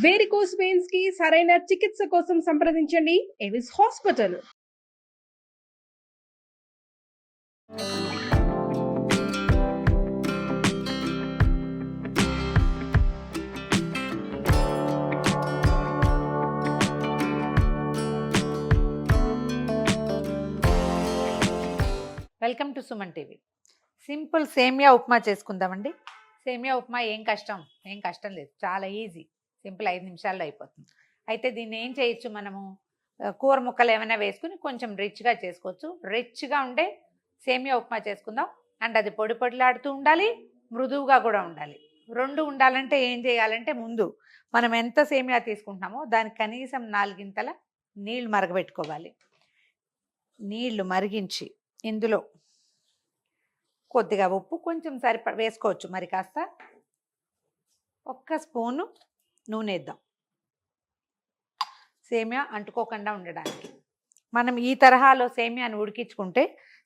Varicose veins కి సరైన చికిత్స కోసం సంప్రదించండి Avis hospital. Welcome to Suman TV. Simple సేమియా ఉప్మా చేసుకుందామండి. సేమియా ఉప్మా ఏం కష్టం లేదు, చాలా ఈజీ, సింపుల్, 5 నిమిషాల్లో అయిపోతుంది. అయితే దీన్ని ఏం చేయొచ్చు, మనము కూర ముక్కలు ఏమైనా వేసుకుని కొంచెం రిచ్గా చేసుకోవచ్చు. రిచ్గా ఉండే సేమియా ఉప్మా చేసుకుందాం. అండ్ అది పొడి పొడిలాడుతూ ఉండాలి, మృదువుగా కూడా ఉండాలి. రెండు ఉండాలంటే ఏం చేయాలంటే, ముందు మనం ఎంత సేమియా తీసుకుంటున్నామో దానికి కనీసం 4 గింతల నీళ్లు మరగబెట్టుకోవాలి. నీళ్లు మరిగించి ఇందులో కొద్దిగా ఉప్పు, కొంచెం వేసుకోవచ్చు, మరి కాస్త 1 స్పూను నూనె వేద్దాం, సేమియా అంటుకోకుండా ఉండడానికి. మనం ఈ తరహాలో సేమియాను ఉడికించుకుంటే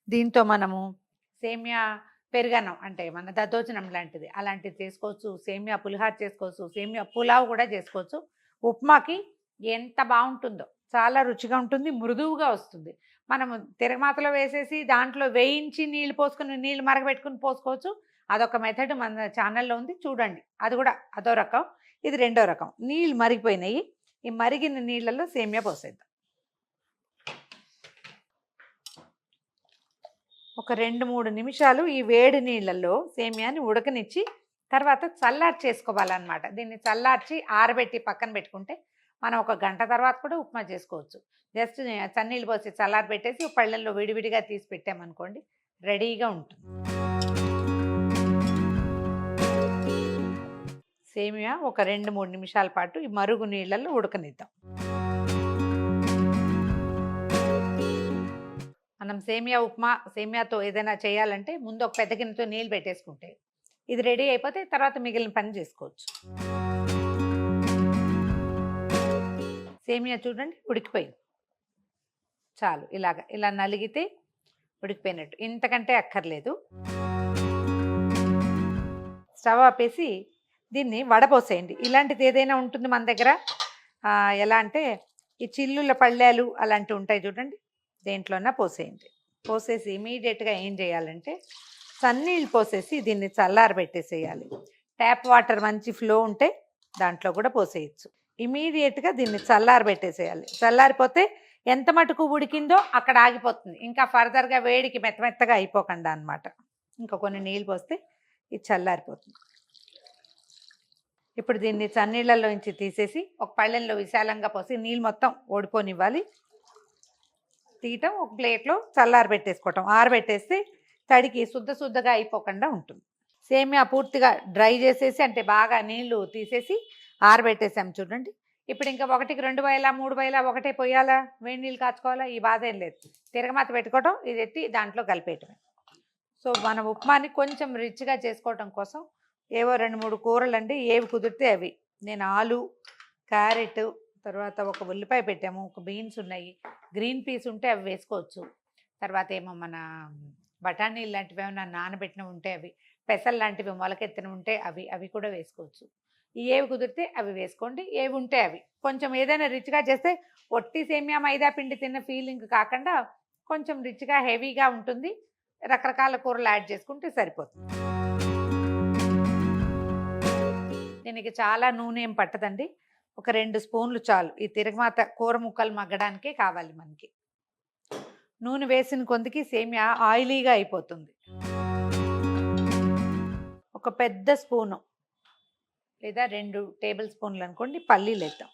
దీంతో మనము సేమియా పెరుగన్నం అంటే మన దద్దోజనం లాంటిది అలాంటిది చేసుకోవచ్చు, సేమియా పులిహార చేసుకోవచ్చు, సేమియా పులావ్ కూడా చేసుకోవచ్చు. ఉప్మాకి ఎంత బాగుంటుందో, చాలా రుచిగా ఉంటుంది, మృదువుగా వస్తుంది. మనము తిరగమాతలో వేసేసి దాంట్లో వేయించి నీళ్ళు పోసుకుని నీళ్ళు మరగబెట్టుకుని పోసుకోవచ్చు. అదొక మెథడ్ మన ఛానల్లో ఉంది, చూడండి. అది కూడా అదో రకం, ఇది రెండో రకం. నీళ్ళు మరిగిపోయినాయి, ఈ మరిగిన నీళ్ళల్లో సేమియా పోసేద్దాం. ఒక 2-3 నిమిషాలు ఈ వేడి నీళ్ళల్లో సేమియాని ఉడకనిచ్చి తర్వాత చల్లార్చి చేసుకోవాలన్నమాట. దీన్ని చల్లార్చి ఆరబెట్టి పక్కన పెట్టుకుంటే మనం 1 గంట తర్వాత కూడా ఉప్మా చేసుకోవచ్చు. జస్ట్ చన్నీళ్ళు పోసి చల్లారి పెట్టేసి పళ్ళల్లో విడివిడిగా తీసి పెట్టామనుకోండి, రెడీగా ఉంటుంది. సేమియా ఒక 2-3 నిమిషాల పాటు ఈ మరుగు నీళ్ళల్లో ఉడకనిద్దాం. మనం సేమియా ఉప్మా, సేమియాతో ఏదైనా చేయాలంటే ముందు ఒక పెద్ద గిన్నెతో నీళ్ళు పెట్టేసుకుంటే ఇది రెడీ అయిపోతే తర్వాత మిగిలిన పని చేసుకోవచ్చు. సేమియా చూడండి ఉడికిపోయింది, చాలు. ఇలా నలిగితే ఉడికిపోయినట్టు, ఇంతకంటే అక్కర్లేదు. స్టవ్ ఆపేసి దీన్ని వడపోసేయండి. ఇలాంటిది ఏదైనా ఉంటుంది మన దగ్గర, ఎలా అంటే ఈ చిల్లుల పళ్ళాలు అలాంటివి ఉంటాయి చూడండి, దేంట్లోనా పోసేయండి. పోసేసి ఇమీడియట్గా ఏం చేయాలంటే చన్నీళ్ళు పోసేసి దీన్ని చల్లారబెట్టేసేయాలి. ట్యాప్ వాటర్ మంచి ఫ్లో ఉంటే దాంట్లో కూడా పోసేయచ్చు. ఇమీడియట్గా దీన్ని చల్లారబెట్టేసేయాలి. చల్లారిపోతే ఎంత మటుకు ఉడికిందో అక్కడ ఆగిపోతుంది, ఇంకా ఫర్దర్గా వేడికి మెత్తగా అయిపోకుండా అనమాట. ఇంకా కొన్ని నీళ్ళు పోస్తే ఇది చల్లారిపోతుంది. ఇప్పుడు దీన్ని చన్నీళ్ళలోంచి తీసేసి ఒక పళ్ళెంలో విశాలంగా పోసి నీళ్ళు మొత్తం ఓడిపోనివ్వాలి. తీయటం, ఒక ప్లేట్లో చల్లారబెట్టేసుకోవటం. ఆరబెట్టేస్తే తడికి శుద్ధగా అయిపోకుండా ఉంటుంది. సేమియా పూర్తిగా డ్రై చేసేసి, అంటే బాగా నీళ్లు తీసేసి ఆరబెట్టేసాం చూడండి. ఇప్పుడు ఇంకా 1కి 2 బాయలా 3 బాయలా ఒకటే పోయాలా, వేడి నీళ్ళు కాచుకోవాలా, ఈ బాధ ఏం లేదు. తిరగమాత పెట్టుకోవటం, ఇది ఎత్తి దాంట్లో కలిపేయటమే. సో మన ఉప్మాని కొంచెం రిచ్గా చేసుకోవటం కోసం ఏవో 2-3 కూరలండి, ఏవి కుదిరితే అవి. నేను ఆలు, క్యారెట్, తర్వాత ఒక ఉల్లిపాయ పెట్టాము, ఒక బీన్స్ ఉన్నాయి, గ్రీన్ పీస్ ఉంటే అవి వేసుకోవచ్చు. తర్వాత ఏమో మన బఠానీలు లాంటివి ఏమైనా నానబెట్టినవి ఉంటే అవి, పెసలు లాంటివి మొలకెత్తిన ఉంటే అవి కూడా వేసుకోవచ్చు. ఏవి కుదిరితే అవి వేసుకోండి, ఏవి ఉంటే అవి. కొంచెం ఏదైనా రిచ్గా చేస్తే ఒట్టి సేమియా మైదా పిండి తిన్న ఫీలింగ్ కాకుండా కొంచెం రిచ్గా హెవీగా ఉంటుంది. రకరకాల కూరలు యాడ్ చేసుకుంటే సరిపోతుంది. దీనికి చాలా నూనె ఏం పట్టదండి, ఒక 2 స్పూన్లు చాలు. ఈ తిరగమాత కూర ముక్కలు మగ్గడానికే కావాలి మనకి. నూనె వేసిన కొందికి సేమియా ఆయిలీగా అయిపోతుంది. ఒక పెద్ద స్పూను లేదా 2 టేబుల్ స్పూన్లు అనుకోండి పల్లీలు వేద్దాం.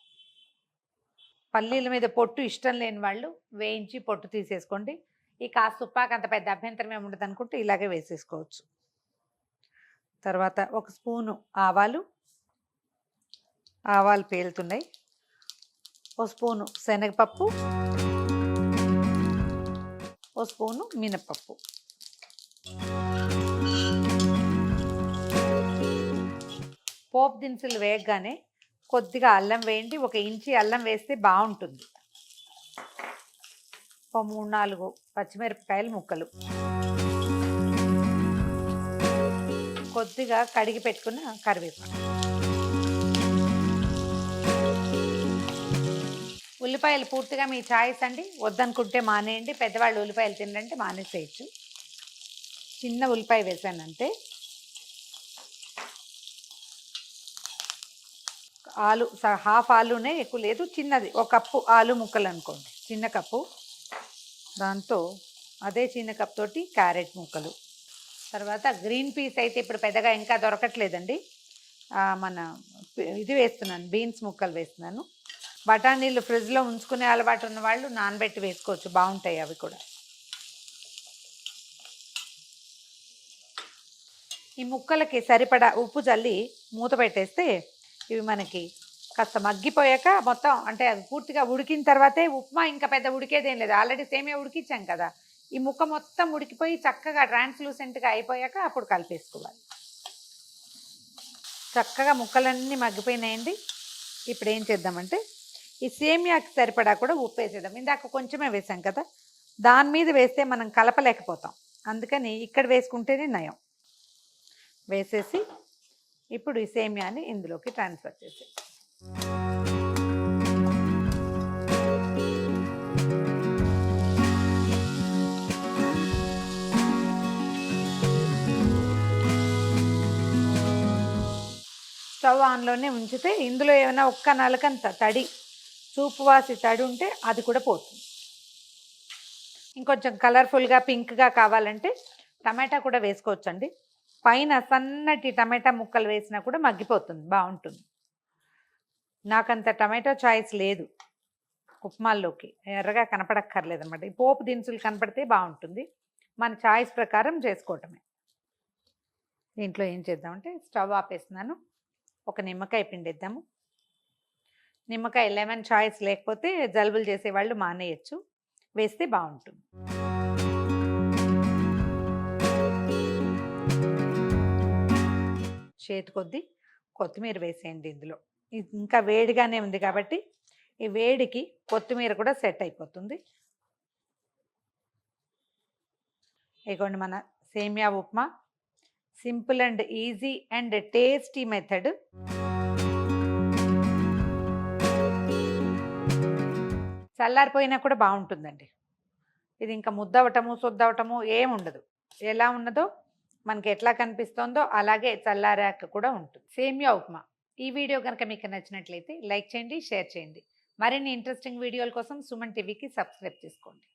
పల్లీల మీద పొట్టు ఇష్టం లేని వాళ్ళు వేయించి పొట్టు తీసేసుకోండి. ఈ కాస్త ఉప్పాకు అంత పెద్ద అభ్యంతరం ఏమి ఉండదు అనుకుంటే ఇలాగే వేసేసుకోవచ్చు. తర్వాత 1 స్పూను ఆవాలు పేలుతున్నాయి. 1 స్పూను శనగపప్పు, 1 స్పూను మినపప్పు. పోపు దినుసులు వేయగానే కొద్దిగా అల్లం వేయండి. 1 ఇంచి అల్లం వేస్తే బాగుంటుంది. 3-4 పచ్చిమిరపకాయల ముక్కలు, కొద్దిగా కడిగి పెట్టుకున్న కరివేపాకు, ఉల్లిపాయలు పూర్తిగా మీ చాయిస్ అండి, వద్దనుకుంటే మానేయండి. పెద్దవాళ్ళు ఉల్లిపాయలు తినంటే మానేసేయచ్చు. చిన్న ఉల్లిపాయ వేసాను అంతే. ఆలు హాఫ్ ఆలునే, ఎక్కువ లేదు, చిన్నది ఒక కప్పు ఆలు ముక్కలు అనుకోండి, చిన్న కప్పు. దాంతో అదే చిన్న కప్ తోటి క్యారెట్ ముక్కలు. తర్వాత గ్రీన్ పీస్ అయితే ఇప్పుడు పెద్దగా ఇంకా దొరకట్లేదండి. మన ఇది వేస్తున్నాను, బీన్స్ ముక్కలు వేస్తున్నాను. బఠానీలు ఫ్రిడ్జ్లో ఉంచుకునే అలవాటు ఉన్న వాళ్ళు నానబెట్టి వేసుకోవచ్చు, బాగుంటాయి అవి కూడా. ఈ ముక్కలకి సరిపడా ఉప్పు చల్లి మూత పెట్టేస్తే ఇవి మనకి కాస్త మగ్గిపోయాక మొత్తం, అంటే అది పూర్తిగా ఉడికిన తర్వాతే ఉప్మా, ఇంకా పెద్ద ఉడికేదేం లేదు, ఆల్రెడీ సేమియా ఉడికించాం కదా. ఈ ముక్క మొత్తం ఉడికిపోయి చక్కగా ట్రాన్స్లూసెంట్గా అయిపోయాక అప్పుడు కలిపేసుకోవాలి. చక్కగా ముక్కలన్నీ మగ్గిపోయినాయండి. ఇప్పుడు ఏం చేద్దామంటే ఈ సేమియాకి సరిపడా కూడా ఉప్పు వేసేద్దాం. ఇందాక కొంచెమే వేసాం కదా, దాని మీద వేస్తే మనం కలపలేకపోతాం, అందుకని ఇక్కడ వేసుకుంటేనే నయం. వేసేసి ఇప్పుడు ఈ సేమియాని ఇందులోకి ట్రాన్స్ఫర్ చేసేది. స్టవ్ ఆన్లోనే ఉంచితే ఇందులో ఏమైనా ఒక్క నలకంత తడి, సూపు వాసి తడి ఉంటే అది కూడా పోతుంది. ఇంకొంచెం కలర్ఫుల్గా పింక్గా కావాలంటే టమాటా కూడా వేసుకోవచ్చండి. పైన సన్నటి టమాటా ముక్కలు వేసినా కూడా మగ్గిపోతుంది, బాగుంటుంది. నాకంత టమాటో చాయిస్ లేదు ఉప్మాల్లోకి, ఎర్రగా కనపడక్కర్లేదు అనమాట. ఈ పోపు దినుసులు కనపడితే బాగుంటుంది, మన చాయిస్ ప్రకారం చేసుకోవటమే. దీంట్లో ఏం చేద్దామంటే స్టవ్ ఆపేస్తున్నాను, ఒక నిమ్మకాయ పిండిద్దాము. నిమ్మకాయ లెమన్ చాయిస్ లేకపోతే జలుబులు చేసేవాళ్ళు మానేయచ్చు, వేస్తే బాగుంటుంది. చేతి కొద్దీ కొత్తిమీర వేసేయండి ఇందులో. ఇది ఇంకా వేడిగానే ఉంది కాబట్టి ఈ వేడికి కొత్తిమీర కూడా సెట్ అయిపోతుంది. ఇదిగోండి మన సేమియా upma, simple and easy and tasty method. చల్లారిపోయినా కూడా బాగుంటుందండి. ఇది ఇంకా ముద్దవటము సొద్దవటము ఏముండదు, ఎలా ఉన్నదో మనకి ఎట్లా కనిపిస్తుందో అలాగే చల్లారాక కూడా ఉంటుంది సేమియా ఉప్మా. ఈ వీడియో కనుక మీకు నచ్చినట్లయితే లైక్ చేయండి, షేర్ చేయండి. మరిన్ని ఇంట్రెస్టింగ్ వీడియోల కోసం సుమన్ టీవీకి సబ్స్క్రైబ్ చేసుకోండి.